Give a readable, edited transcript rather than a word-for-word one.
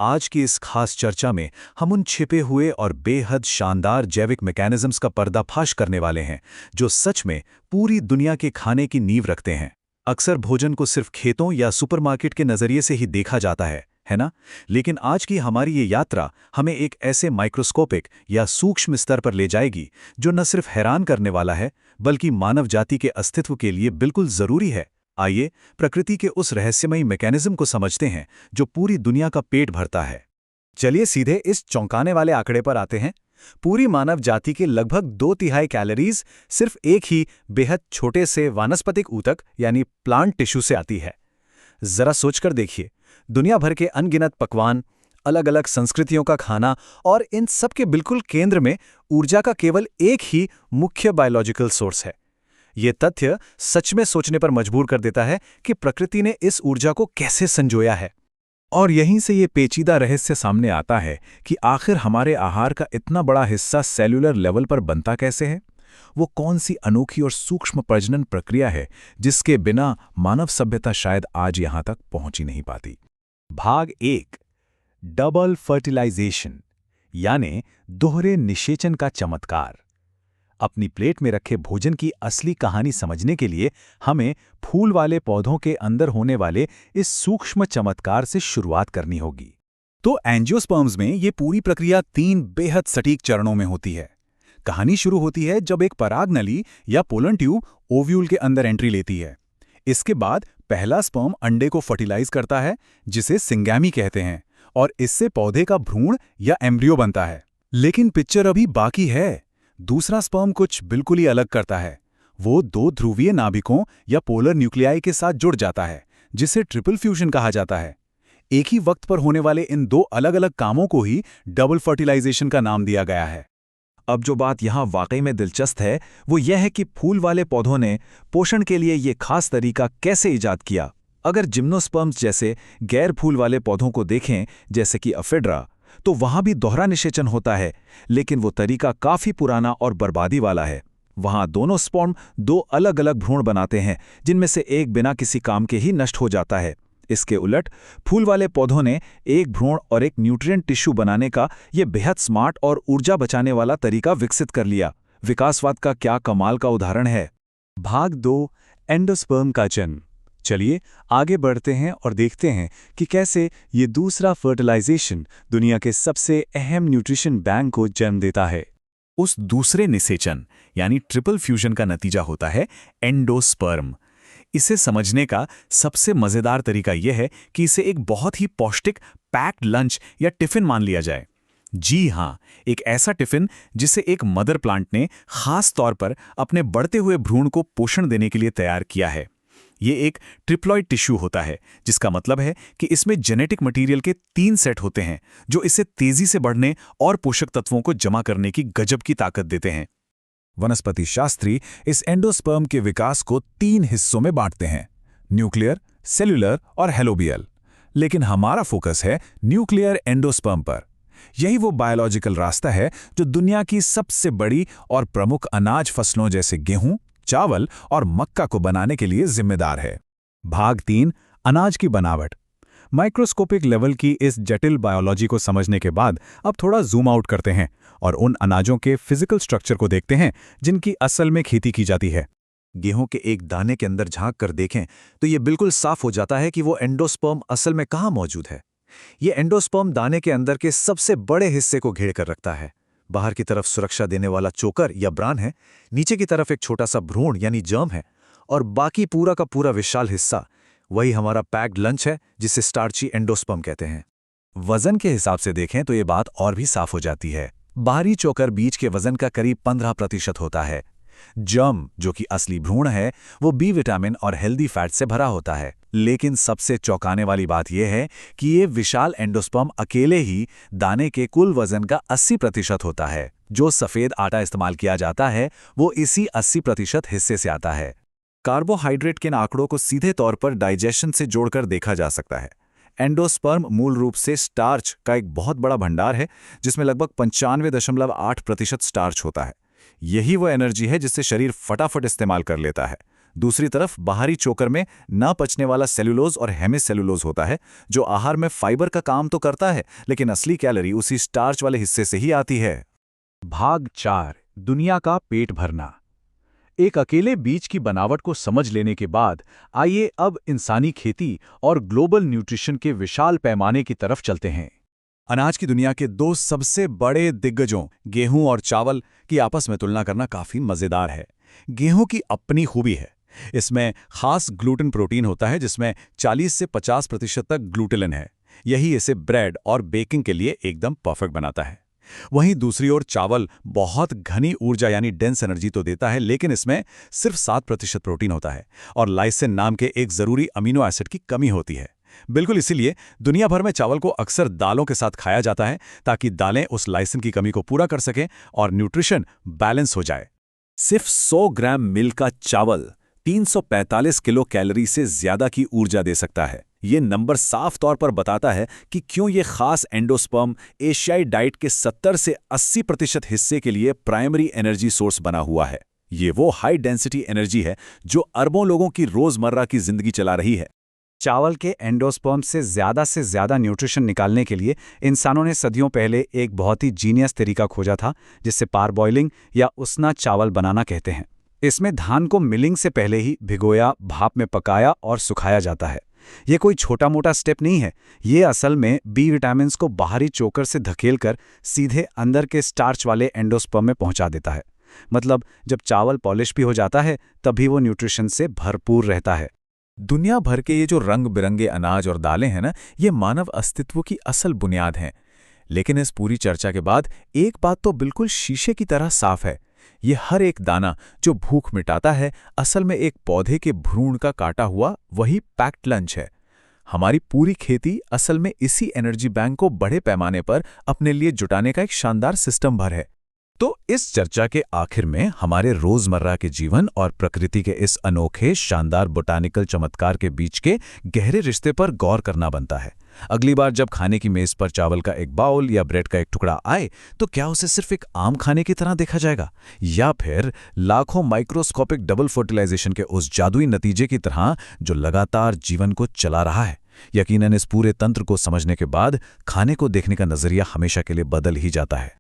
आज की इस खास चर्चा में हम उन छिपे हुए और बेहद शानदार जैविक मैकेनिज्म्स का पर्दाफाश करने वाले हैं जो सच में पूरी दुनिया के खाने की नींव रखते हैं। अक्सर भोजन को सिर्फ खेतों या सुपरमार्केट के नज़रिए से ही देखा जाता है ना? लेकिन आज की हमारी ये यात्रा हमें एक ऐसे माइक्रोस्कोपिक या सूक्ष्म स्तर पर ले जाएगी जो न सिर्फ हैरान करने वाला है बल्कि मानव जाति के अस्तित्व के लिए बिल्कुल ज़रूरी है। आइए प्रकृति के उस रहस्यमयी मैकेनिज्म को समझते हैं जो पूरी दुनिया का पेट भरता है। चलिए सीधे इस चौंकाने वाले आंकड़े पर आते हैं। पूरी मानव जाति के लगभग 2/3 कैलोरीज सिर्फ एक ही बेहद छोटे से वानस्पतिक ऊतक यानी प्लांट टिश्यू से आती है। जरा सोचकर देखिए, दुनिया भर के अनगिनत पकवान, अलग अलग संस्कृतियों का खाना और इन सब के बिल्कुल केंद्र में ऊर्जा का केवल एक ही मुख्य बायोलॉजिकल सोर्स है। ये तथ्य सच में सोचने पर मजबूर कर देता है कि प्रकृति ने इस ऊर्जा को कैसे संजोया है। और यहीं से ये पेचीदा रहस्य सामने आता है कि आखिर हमारे आहार का इतना बड़ा हिस्सा सेल्यूलर लेवल पर बनता कैसे है। वो कौन सी अनोखी और सूक्ष्म प्रजनन प्रक्रिया है जिसके बिना मानव सभ्यता शायद आज यहां तक पहुंच ही नहीं पाती। भाग 1, डबल फर्टिलाइजेशन यानी दोहरे निषेचन का चमत्कार। अपनी प्लेट में रखे भोजन की असली कहानी समझने के लिए हमें फूल वाले पौधों के अंदर होने वाले इस सूक्ष्म चमत्कार से शुरुआत करनी होगी। तो एंजियोस्पर्म्स में ये पूरी प्रक्रिया 3 बेहद सटीक चरणों में होती है। कहानी शुरू होती है जब एक परागनली या पोलन ट्यूब ओव्यूल के अंदर एंट्री लेती है। इसके बाद पहला स्पर्म अंडे को फर्टिलाइज करता है जिसे सिंगैमी कहते हैं, और इससे पौधे का भ्रूण या एम्ब्रियो बनता है। लेकिन पिक्चर अभी बाकी है। दूसरा स्पर्म कुछ बिल्कुल ही अलग करता है। वो 2 ध्रुवीय नाभिकों या पोलर न्यूक्लियाई के साथ जुड़ जाता है जिसे ट्रिपल फ्यूजन कहा जाता है। एक ही वक्त पर होने वाले इन 2 अलग अलग कामों को ही डबल फर्टिलाइजेशन का नाम दिया गया है। अब जो बात यहाँ वाकई में दिलचस्प है वो यह है कि फूल वाले पौधों ने पोषण के लिए ये खास तरीका कैसे इजाद किया। अगर जिम्नोस्पर्म्स जैसे गैर फूल वाले पौधों को देखें, जैसे कि अफेड्रा, तो वहां भी दोहरा निषेचन होता है, लेकिन वो तरीका काफी पुराना और बर्बादी वाला है। वहां दोनों स्पर्म 2 अलग अलग भ्रूण बनाते हैं जिनमें से एक बिना किसी काम के ही नष्ट हो जाता है। इसके उलट फूल वाले पौधों ने एक भ्रूण और एक न्यूट्रिएंट टिश्यू बनाने का यह बेहद स्मार्ट और ऊर्जा बचाने वाला तरीका विकसित कर लिया। विकासवाद का क्या कमाल का उदाहरण है। भाग 2, एंडोस्पर्म का जन्म। चलिए आगे बढ़ते हैं और देखते हैं कि कैसे ये दूसरा फर्टिलाइजेशन दुनिया के सबसे अहम न्यूट्रिशन बैंक को जन्म देता है। उस दूसरे निषेचन यानी ट्रिपल फ्यूजन का नतीजा होता है एंडोस्पर्म। इसे समझने का सबसे मज़ेदार तरीका यह है कि इसे एक बहुत ही पौष्टिक पैक्ड लंच या टिफ़िन मान लिया जाए। जी हाँ, एक ऐसा टिफ़िन जिसे एक मदर प्लांट ने खास तौर पर अपने बढ़ते हुए भ्रूण को पोषण देने के लिए तैयार किया है। ये एक ट्रिप्लॉइड टिश्यू होता है, जिसका मतलब है कि इसमें जेनेटिक मटेरियल के 3 सेट होते हैं जो इसे तेजी से बढ़ने और पोषक तत्वों को जमा करने की गजब की ताकत देते हैं। वनस्पति शास्त्री इस एंडोस्पर्म के विकास को 3 हिस्सों में बांटते हैं, न्यूक्लियर, सेल्यूलर और हेलोबियल। लेकिन हमारा फोकस है न्यूक्लियर एंडोस्पर्म पर। यही वो बायोलॉजिकल रास्ता है जो दुनिया की सबसे बड़ी और प्रमुख अनाज फसलों जैसे गेहूं, चावल और मक्का को बनाने के लिए जिम्मेदार है। भाग 3, अनाज की बनावट। माइक्रोस्कोपिक लेवल की इस जटिल बायोलॉजी को समझने के बाद अब थोड़ा जूम आउट करते हैं और उन अनाजों के फिजिकल स्ट्रक्चर को देखते हैं जिनकी असल में खेती की जाती है। गेहूं के एक दाने के अंदर झांक कर देखें तो ये बिल्कुल साफ हो जाता है कि वो एंडोस्पर्म असल में कहाँ मौजूद है। ये एंडोस्पर्म दाने के अंदर के सबसे बड़े हिस्से को घेर कर रखता है। बाहर की तरफ सुरक्षा देने वाला चोकर या ब्रान है, नीचे की तरफ एक छोटा सा भ्रूण यानी जर्म है, और बाकी पूरा का पूरा विशाल हिस्सा वही हमारा पैक्ड लंच है जिसे स्टार्ची एंडोस्पर्म कहते हैं। वजन के हिसाब से देखें तो ये बात और भी साफ हो जाती है। बाहरी चोकर बीज के वजन का करीब 15% होता है। जर्म, जो कि असली भ्रूण है, वो बी विटामिन और हेल्दी फैट से भरा होता है। लेकिन सबसे चौंकाने वाली बात यह है कि ये विशाल एंडोस्पर्म अकेले ही दाने के कुल वजन का 80% होता है। जो सफ़ेद आटा इस्तेमाल किया जाता है वो इसी 80% हिस्से से आता है। कार्बोहाइड्रेट के इन आंकड़ों को सीधे तौर पर डाइजेशन से जोड़कर देखा जा सकता है। एंडोस्पर्म मूल रूप से स्टार्च का एक बहुत बड़ा भंडार है जिसमें लगभग 95.8% स्टार्च होता है। यही वो एनर्जी है जिससे शरीर फटाफट इस्तेमाल कर लेता है। दूसरी तरफ बाहरी चोकर में ना पचने वाला सेलुलोज और हेमिसेलुलोज होता है, जो आहार में फाइबर का काम तो करता है, लेकिन असली कैलोरी उसी स्टार्च वाले हिस्से से ही आती है। भाग 4 दुनिया का पेट भरना। एक अकेले बीज की बनावट को समझ लेने के बाद आइए अब इंसानी खेती और ग्लोबल न्यूट्रिशन के विशाल पैमाने की तरफ चलते हैं। अनाज की दुनिया के दो सबसे बड़े दिग्गजों गेहूं और चावल की आपस में तुलना करना काफी मजेदार है। गेहूं की अपनी खूबी है, इसमें खास ग्लूटेन प्रोटीन होता है जिसमें 40 से 50% तक ग्लूटेलिन है। यही इसे ब्रेड और बेकिंग के लिए एकदम परफेक्ट बनाता है। वहीं दूसरी ओर चावल बहुत घनी ऊर्जा यानी डेंस एनर्जी तो देता है, लेकिन इसमें सिर्फ 7% प्रोटीन होता है और लाइसिन नाम के एक जरूरी अमीनो एसिड की कमी होती है। बिल्कुल इसीलिए दुनिया भर में चावल को अक्सर दालों के साथ खाया जाता है, ताकि दालें उस लाइसिन की कमी को पूरा कर सकें और न्यूट्रिशन बैलेंस हो जाए। सिर्फ 100 ग्राम मिल का चावल 345 किलो कैलोरी से ज्यादा की ऊर्जा दे सकता है। ये नंबर साफ तौर पर बताता है कि क्यों ये खास एंडोस्पर्म एशियाई डाइट के 70 से 80% हिस्से के लिए प्राइमरी एनर्जी सोर्स बना हुआ है। ये वो हाई डेंसिटी एनर्जी है जो अरबों लोगों की रोजमर्रा की जिंदगी चला रही है। चावल के एंडोस्पर्म से ज्यादा न्यूट्रिशन निकालने के लिए इंसानों ने सदियों पहले एक बहुत ही जीनियस तरीका खोजा था, जिसे पारबॉइलिंग या उसना चावल बनाना कहते हैं। इसमें धान को मिलिंग से पहले ही भिगोया, भाप में पकाया और सुखाया जाता है। ये कोई छोटा मोटा स्टेप नहीं है, ये असल में बी विटामिन्स को बाहरी चोकर से धकेलकर सीधे अंदर के स्टार्च वाले एंडोस्पर्म में पहुंचा देता है। मतलब जब चावल पॉलिश भी हो जाता है तभी वो न्यूट्रिशन से भरपूर रहता है। दुनिया भर के ये जो रंग बिरंगे अनाज और दालें हैं ना, ये मानव अस्तित्व की असल बुनियाद हैं। लेकिन इस पूरी चर्चा के बाद एक बात तो बिल्कुल शीशे की तरह साफ है, ये हर एक दाना जो भूख मिटाता है असल में एक पौधे के भ्रूण का काटा हुआ वही पैक्ड लंच है। हमारी पूरी खेती असल में इसी एनर्जी बैंक को बड़े पैमाने पर अपने लिए जुटाने का एक शानदार सिस्टम भर है। तो इस चर्चा के आखिर में हमारे रोजमर्रा के जीवन और प्रकृति के इस अनोखे शानदार बोटानिकल चमत्कार के बीच के गहरे रिश्ते पर गौर करना बनता है। अगली बार जब खाने की मेज पर चावल का एक बाउल या ब्रेड का एक टुकड़ा आए तो क्या उसे सिर्फ एक आम खाने की तरह देखा जाएगा, या फिर लाखों माइक्रोस्कोपिक डबल फर्टिलाइजेशन के उस जादुई नतीजे की तरह जो लगातार जीवन को चला रहा है। यकीनन इस पूरे तंत्र को समझने के बाद खाने को देखने का नजरिया हमेशा के लिए बदल ही जाता है।